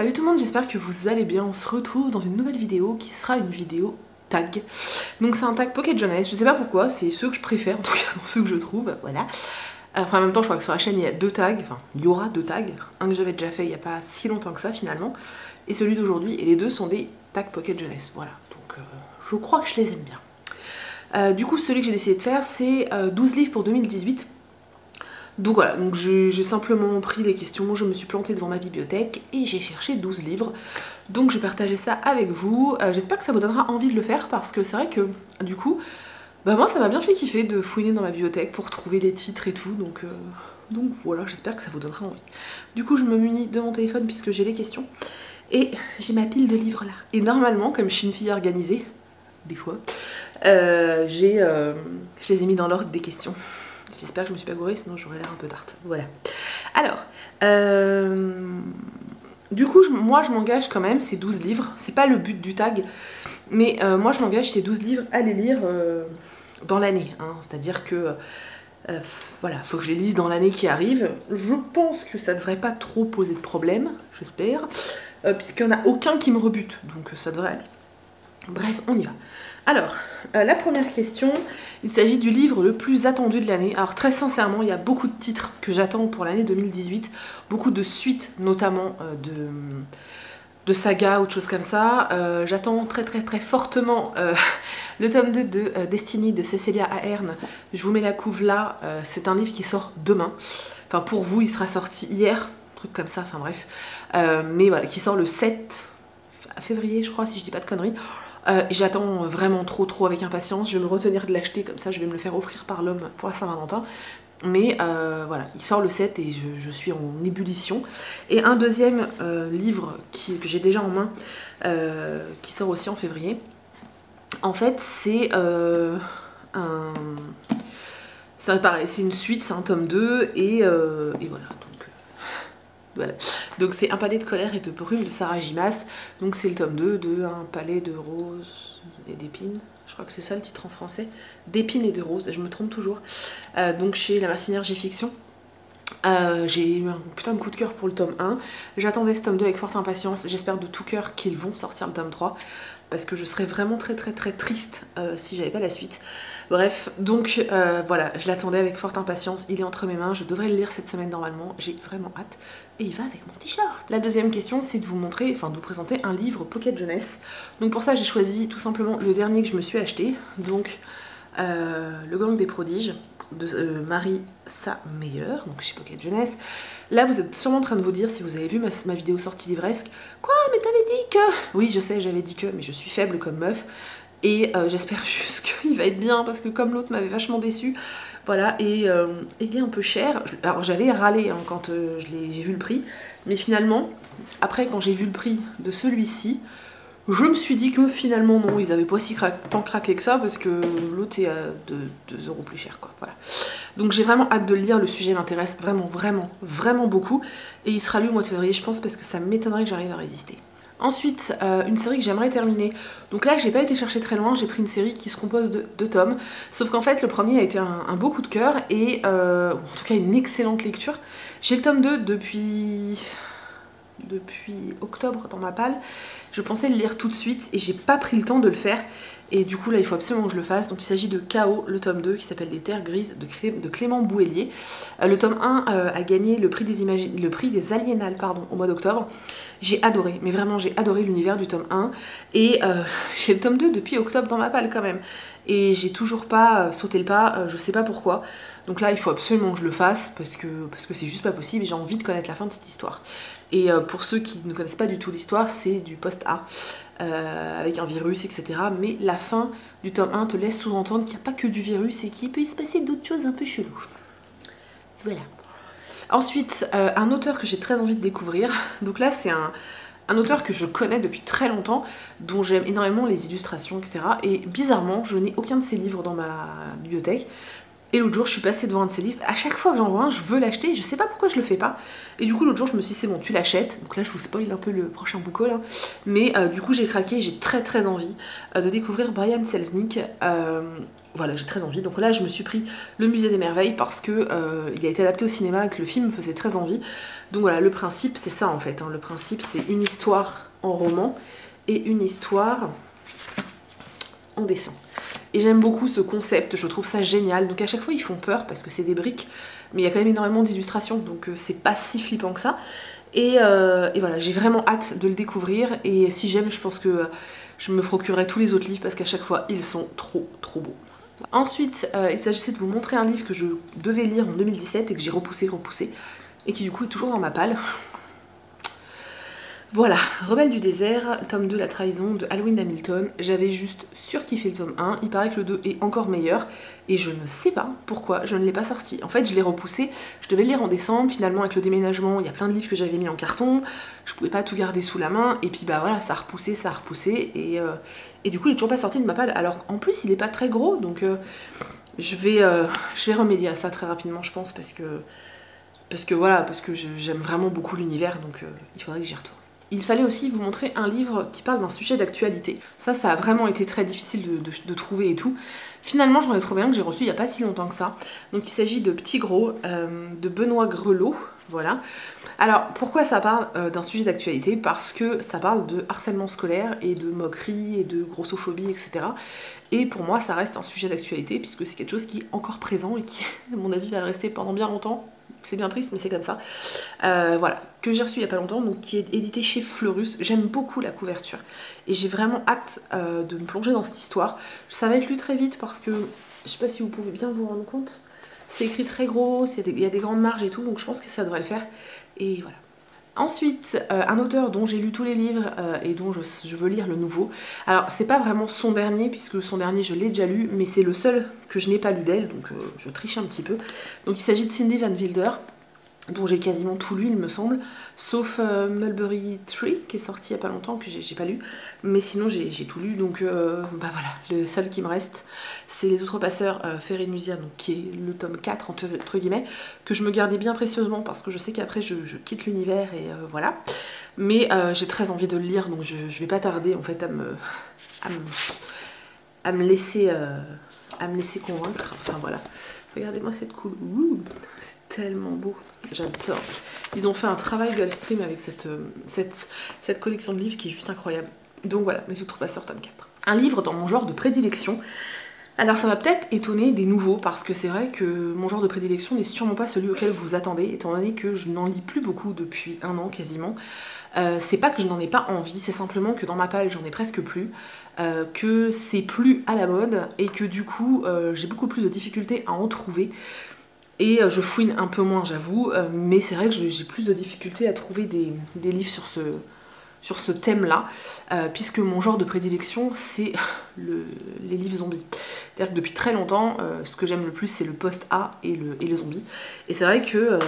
Salut tout le monde, j'espère que vous allez bien. On se retrouve dans une nouvelle vidéo qui sera une vidéo tag. Donc c'est un tag Pocket Jeunesse, je sais pas pourquoi, c'est ceux que je préfère, en tout cas dans ceux que je trouve, voilà. Enfin en même temps je crois que sur la chaîne il y a deux tags, enfin il y aura deux tags, un que j'avais déjà fait il n'y a pas si longtemps que ça finalement, et celui d'aujourd'hui, et les deux sont des tags Pocket Jeunesse, voilà. Donc je crois que je les aime bien. Du coup celui que j'ai décidé de faire c'est 12 livres pour 2018. Donc voilà, donc j'ai simplement pris les questions, je me suis plantée devant ma bibliothèque et j'ai cherché 12 livres. Donc je vais partager ça avec vous. J'espère que ça vous donnera envie de le faire parce que c'est vrai que du coup, bah moi ça m'a bien fait kiffer de fouiner dans ma bibliothèque pour trouver les titres et tout. Donc voilà, j'espère que ça vous donnera envie. Du coup je me munis de mon téléphone puisque j'ai les questions. Et j'ai ma pile de livres là. Et normalement, comme je suis une fille organisée, des fois, je les ai mis dans l'ordre des questions. J'espère que je me suis pas gourée, sinon j'aurais l'air un peu tarte. Voilà. Alors, du coup, moi je m'engage quand même, ces 12 livres. C'est pas le but du tag, mais moi je m'engage ces 12 livres à les lire dans l'année. Hein. C'est-à-dire que, voilà, faut que je les lise dans l'année qui arrive. Je pense que ça devrait pas trop poser de problème, j'espère, puisqu'il n'y en a aucun qui me rebute, donc ça devrait aller. Bref, on y va. Alors, la première question, il s'agit du livre le plus attendu de l'année. Alors très sincèrement, il y a beaucoup de titres que j'attends pour l'année 2018, beaucoup de suites notamment de sagas ou de choses comme ça. J'attends très fortement le tome 2 de Destiny de Cecilia Ahern. Je vous mets la couve là, c'est un livre qui sort demain. Enfin pour vous, il sera sorti hier, un truc comme ça, enfin bref. Mais voilà, qui sort le 7 février je crois, si je dis pas de conneries. J'attends vraiment trop avec impatience, je vais me retenir de l'acheter, comme ça je vais me le faire offrir par l'homme pour la Saint-Valentin. Mais voilà, il sort le 7 et je suis en ébullition. Et un deuxième livre que j'ai déjà en main, qui sort aussi en février, en fait c'est pareil, c'est une suite, c'est un tome 2 et voilà. Voilà. Donc c'est Un palais de colère et de brume de Sarah J. Maas. Donc c'est le tome 2 de Un palais de roses et d'épines. Je crois que c'est ça le titre en français. D'épines et de roses, je me trompe toujours. Donc chez La Martinière J-Fiction. J'ai eu un putain de coup de cœur pour le tome 1. J'attendais ce tome 2 avec forte impatience. J'espère de tout cœur qu'ils vont sortir le tome 3. Parce que je serais vraiment très triste si j'avais pas la suite. Bref, donc voilà, je l'attendais avec forte impatience, il est entre mes mains, je devrais le lire cette semaine normalement, j'ai vraiment hâte, et il va avec mon t-shirt. La deuxième question, c'est de vous montrer, enfin de vous présenter un livre Pocket Jeunesse. Donc pour ça, j'ai choisi tout simplement le dernier que je me suis acheté, donc Le Gang des Prodiges, de Marissa Meyer, donc chez Pocket Jeunesse. Là, vous êtes sûrement en train de vous dire, si vous avez vu ma vidéo sortie livresque, quoi, mais t'avais dit que... Oui, je sais, j'avais dit que, mais je suis faible comme meuf. Et j'espère juste qu'il va être bien, parce que comme l'autre m'avait vachement déçue, voilà, et il est un peu cher. Alors j'avais râlé hein, quand j'ai vu le prix, mais finalement, après quand j'ai vu le prix de celui-ci, je me suis dit que finalement non, ils avaient pas si tant craqué que ça, parce que l'autre est à 2 € plus cher, quoi, voilà. Donc j'ai vraiment hâte de le lire, le sujet m'intéresse vraiment beaucoup, et il sera lu au mois de février, je pense, parce que ça m'étonnerait que j'arrive à résister. Ensuite, une série que j'aimerais terminer. Donc là, j'ai pas été chercher très loin, j'ai pris une série qui se compose de 2 tomes. Sauf qu'en fait, le premier a été un beau coup de cœur et en tout cas une excellente lecture. J'ai le tome 2 depuis octobre dans ma palle. Je pensais le lire tout de suite et j'ai pas pris le temps de le faire. Et du coup là il faut absolument que je le fasse. Donc il s'agit de Chaos, le tome 2 qui s'appelle Les Terres Grises de Clément Bouhélier. Le tome 1 a gagné le prix des Aliénales au mois d'octobre. J'ai adoré, mais vraiment j'ai adoré l'univers du tome 1. Et j'ai le tome 2 depuis octobre dans ma palle quand même. Et j'ai toujours pas sauté le pas, je sais pas pourquoi. Donc là il faut absolument que je le fasse parce que c'est juste pas possible et j'ai envie de connaître la fin de cette histoire. Et pour ceux qui ne connaissent pas du tout l'histoire, c'est du post-A, avec un virus, etc. Mais la fin du tome 1 te laisse sous-entendre qu'il n'y a pas que du virus et qu'il peut y se passer d'autres choses un peu cheloues. Voilà. Ensuite, un auteur que j'ai très envie de découvrir. Donc là, c'est un auteur que je connais depuis très longtemps, dont j'aime énormément les illustrations, etc. Et bizarrement, je n'ai aucun de ses livres dans ma bibliothèque. Et l'autre jour, je suis passée devant un de ses livres. À chaque fois que j'en vois un, je veux l'acheter. Je sais pas pourquoi je le fais pas. Et du coup, l'autre jour, je me suis dit, c'est bon, tu l'achètes. Donc là, je vous spoil un peu le prochain bouquin là. Mais du coup, j'ai craqué. J'ai très envie de découvrir Brian Selznick. voilà, j'ai très envie. Donc là, je me suis pris Le Musée des Merveilles parce que il a été adapté au cinéma et que le film me faisait très envie. Donc voilà, le principe, c'est ça en fait. Hein. Le principe, c'est une histoire en roman et une histoire en dessin. Et j'aime beaucoup ce concept, je trouve ça génial. Donc à chaque fois, ils font peur parce que c'est des briques, mais il y a quand même énormément d'illustrations, donc c'est pas si flippant que ça. Et voilà, j'ai vraiment hâte de le découvrir. Et si j'aime, je pense que je me procurerai tous les autres livres parce qu'à chaque fois, ils sont trop beaux. Ensuite, il s'agissait de vous montrer un livre que je devais lire en 2017 et que j'ai repoussé, et qui du coup est toujours dans ma palle. Voilà, Rebelle du désert, tome 2, La trahison de Halloween Hamilton. J'avais juste surkiffé le tome 1, il paraît que le 2 est encore meilleur, et je ne sais pas pourquoi je ne l'ai pas sorti. En fait, je l'ai repoussé, je devais le lire en décembre, finalement avec le déménagement, il y a plein de livres que j'avais mis en carton, je pouvais pas tout garder sous la main, et puis bah voilà, ça a repoussé, et du coup il est toujours pas sorti de ma palle, alors en plus il est pas très gros, donc je vais remédier à ça très rapidement, je pense, parce que voilà, parce que j'aime vraiment beaucoup l'univers, donc il faudrait que j'y retourne. Il fallait aussi vous montrer un livre qui parle d'un sujet d'actualité. Ça a vraiment été très difficile de trouver et tout. Finalement, j'en ai trouvé un que j'ai reçu il n'y a pas si longtemps que ça. Donc il s'agit de Petit Gros, de Benoît Grelot, voilà. Alors, pourquoi ça parle d'un sujet d'actualité? Parce que ça parle de harcèlement scolaire et de moquerie et de grossophobie, etc. Et pour moi, ça reste un sujet d'actualité puisque c'est quelque chose qui est encore présent et qui, à mon avis, va le rester pendant bien longtemps. C'est bien triste, mais c'est comme ça. Voilà, que j'ai reçu il n'y a pas longtemps, donc qui est édité chez Fleurus. J'aime beaucoup la couverture. Et j'ai vraiment hâte de me plonger dans cette histoire. Ça va être lu très vite parce que, je sais pas si vous pouvez bien vous rendre compte, c'est écrit très gros, il y a des grandes marges et tout, donc je pense que ça devrait le faire. Et voilà. Ensuite, un auteur dont j'ai lu tous les livres et dont je veux lire le nouveau. Alors, c'est pas vraiment son dernier, puisque son dernier je l'ai déjà lu, mais c'est le seul que je n'ai pas lu d'elle, donc je triche un petit peu. Donc il s'agit de Cindy Van Wilder, dont j'ai quasiment tout lu, il me semble, sauf Mulberry Tree, qui est sorti il n'y a pas longtemps, que j'ai pas lu, mais sinon j'ai tout lu, donc bah voilà, le seul qui me reste, c'est Les Outrepasseurs Férénusia, donc qui est le tome 4, entre guillemets, que je me gardais bien précieusement, parce que je sais qu'après je quitte l'univers, et voilà, mais j'ai très envie de le lire, donc je vais pas tarder, en fait, à me laisser convaincre, enfin voilà. Regardez-moi cette couleur, c'est tellement beau, j'adore. Ils ont fait un travail Gulfstream avec cette collection de livres qui est juste incroyable. Donc voilà, Les Outrepasseurs tome 4. Un livre dans mon genre de prédilection. Alors ça va peut-être étonner des nouveaux, parce que c'est vrai que mon genre de prédilection n'est sûrement pas celui auquel vous vous attendez, étant donné que je n'en lis plus beaucoup depuis un an quasiment. C'est pas que je n'en ai pas envie, c'est simplement que dans ma palle j'en ai presque plus, que c'est plus à la mode et que du coup j'ai beaucoup plus de difficultés à en trouver. Et je fouine un peu moins, j'avoue, mais c'est vrai que j'ai plus de difficultés à trouver des livres sur ce thème-là, puisque mon genre de prédilection, c'est les livres zombies. C'est-à-dire que depuis très longtemps, ce que j'aime le plus, c'est le post-A et le zombie. Et c'est vrai que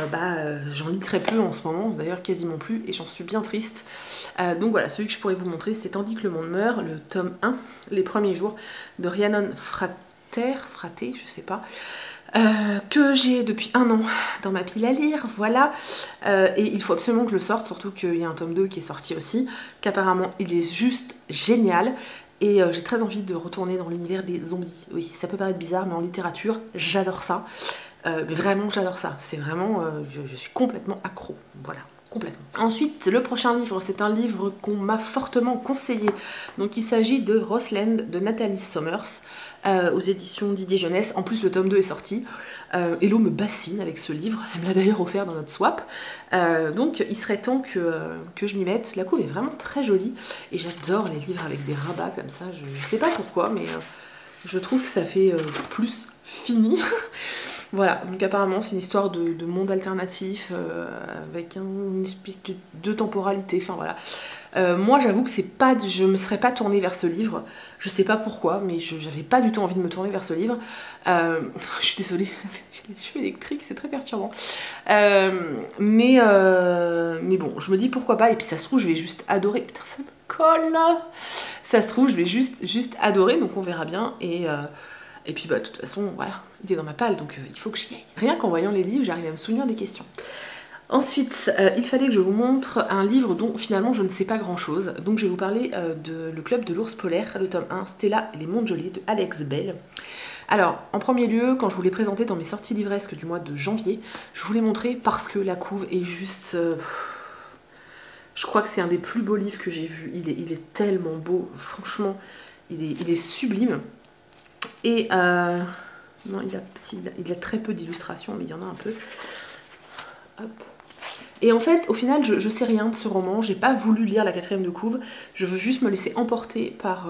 j'en lis très peu en ce moment, d'ailleurs quasiment plus, et j'en suis bien triste. Donc voilà, celui que je pourrais vous montrer, c'est Tandis que le monde meurt, le tome 1, Les premiers jours, de Rhiannon Fraté, je sais pas. Que j'ai depuis un an dans ma pile à lire, voilà, et il faut absolument que je le sorte, surtout qu'il y a un tome 2 qui est sorti aussi, qu'apparemment il est juste génial, et j'ai très envie de retourner dans l'univers des zombies. Oui, ça peut paraître bizarre, mais en littérature, j'adore ça, mais vraiment j'adore ça, c'est vraiment, je suis complètement accro, voilà. Complètement. Ensuite, le prochain livre, c'est un livre qu'on m'a fortement conseillé. Donc il s'agit de Roseland de Nathalie Sommers, aux éditions Didier Jeunesse. En plus, le tome 2 est sorti. Hello me bassine avec ce livre. Elle me l'a d'ailleurs offert dans notre swap. Donc il serait temps que je m'y mette. La couve est vraiment très jolie. Et j'adore les livres avec des rabats comme ça. Je sais pas pourquoi, mais je trouve que ça fait plus fini. Voilà, donc apparemment c'est une histoire de monde alternatif avec une espèce de temporalité, enfin voilà. Moi j'avoue que je me serais pas tournée vers ce livre, je sais pas pourquoi, mais j'avais pas du tout envie de me tourner vers ce livre. Je suis désolée, j'ai les cheveux électriques, c'est très perturbant. Mais bon, je me dis pourquoi pas, et puis ça se trouve je vais juste adorer, putain ça me colle là. Ça se trouve je vais juste adorer, donc on verra bien, et puis bah de toute façon, voilà, il est dans ma palle, donc il faut que j'y aille. Rien qu'en voyant les livres, j'arrive à me souvenir des questions. Ensuite, il fallait que je vous montre un livre dont finalement je ne sais pas grand chose. Donc je vais vous parler de Le Club de l'ours polaire, le tome 1, Stella et les mondes gelés de Alex Bell. Alors, en premier lieu, quand je vous l'ai présenté dans mes sorties livresques du mois de janvier, je vous l'ai montré parce que la couve est juste... je crois que c'est un des plus beaux livres que j'ai vu. Il est tellement beau, franchement, il est sublime. Et non, il a très peu d'illustrations, mais il y en a un peu. Hop. Et en fait, au final, je sais rien de ce roman. J'ai pas voulu lire la 4e de couve. Je veux juste me laisser emporter par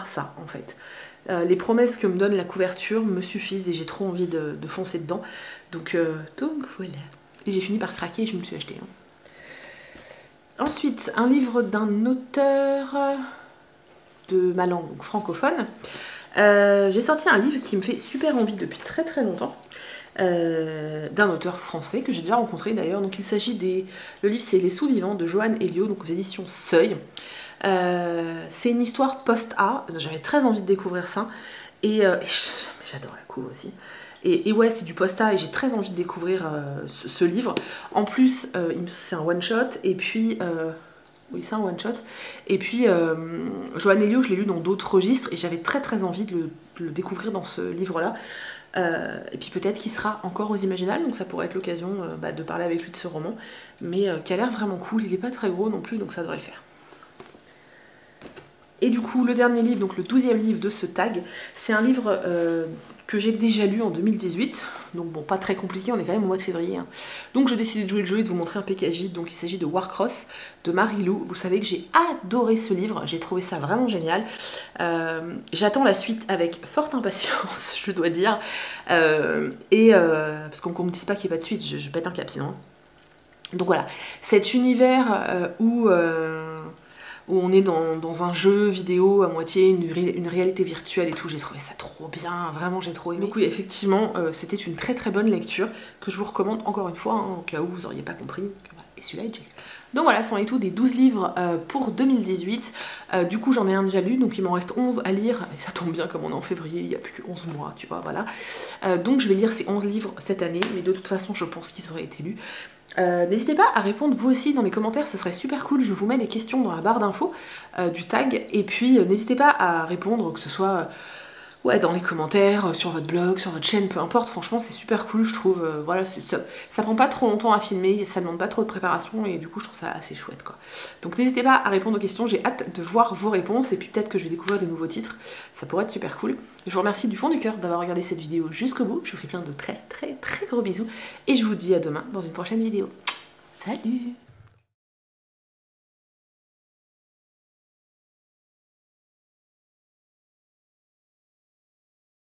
ça, en fait. Les promesses que me donne la couverture me suffisent et j'ai trop envie de foncer dedans. Donc voilà. Et j'ai fini par craquer et je me le suis acheté. Ensuite, un livre d'un auteur de ma langue, donc francophone. J'ai sorti un livre qui me fait super envie depuis très très longtemps. D'un auteur français que j'ai déjà rencontré d'ailleurs. Donc il s'agit le livre c'est Les Sous-Vivants de Joanne Elio, donc aux éditions Seuil. C'est une histoire post-A, j'avais très envie de découvrir ça. Et j'adore la couve aussi. Et ouais, c'est du post-A et j'ai très envie de découvrir ce livre. En plus, c'est un one-shot et puis... oui, c'est un one-shot. Et puis, Joanne Elio, je l'ai lu dans d'autres registres et j'avais très très envie de le découvrir dans ce livre-là. Et puis peut-être qu'il sera encore aux Imaginales, donc ça pourrait être l'occasion de parler avec lui de ce roman. Mais qui a l'air vraiment cool, il n'est pas très gros non plus, donc ça devrait le faire. Et du coup, le dernier livre, donc le 12e livre de ce tag, c'est un livre que j'ai déjà lu en 2018. Donc bon, pas très compliqué, on est quand même au mois de février. Hein. Donc j'ai décidé de jouer le jeu et de vous montrer un PKJ. Donc il s'agit de Warcross de Marie-Lou. Vous savez que j'ai adoré ce livre, j'ai trouvé ça vraiment génial. J'attends la suite avec forte impatience, je dois dire. Parce qu'on me dise pas qu'il n'y a pas de suite, je pète un cap sinon. Donc voilà, cet univers où on est dans un jeu vidéo à moitié, une réalité virtuelle et tout, j'ai trouvé ça trop bien, vraiment j'ai trop aimé. Donc oui, effectivement, c'était une très très bonne lecture que je vous recommande encore une fois, hein, au cas où vous n'auriez pas compris. Et celui-là est déjà lu. Donc voilà, c'en est tout des 12 livres pour 2018. Du coup, j'en ai un déjà lu, donc il m'en reste 11 à lire. Et ça tombe bien, comme on est en février, il n'y a plus que 11 mois, tu vois, voilà. Donc je vais lire ces 11 livres cette année, mais de toute façon, je pense qu'ils auraient été lus. N'hésitez pas à répondre vous aussi dans les commentaires, ce serait super cool, je vous mets les questions dans la barre d'infos du tag, et puis n'hésitez pas à répondre, que ce soit ouais, dans les commentaires, sur votre blog, sur votre chaîne, peu importe, franchement c'est super cool je trouve, voilà, ça prend pas trop longtemps à filmer, ça demande pas trop de préparation et du coup je trouve ça assez chouette quoi. Donc n'hésitez pas à répondre aux questions, j'ai hâte de voir vos réponses et puis peut-être que je vais découvrir des nouveaux titres, ça pourrait être super cool. Je vous remercie du fond du cœur d'avoir regardé cette vidéo jusqu'au bout, je vous fais plein de très très très gros bisous et je vous dis à demain dans une prochaine vidéo. Salut!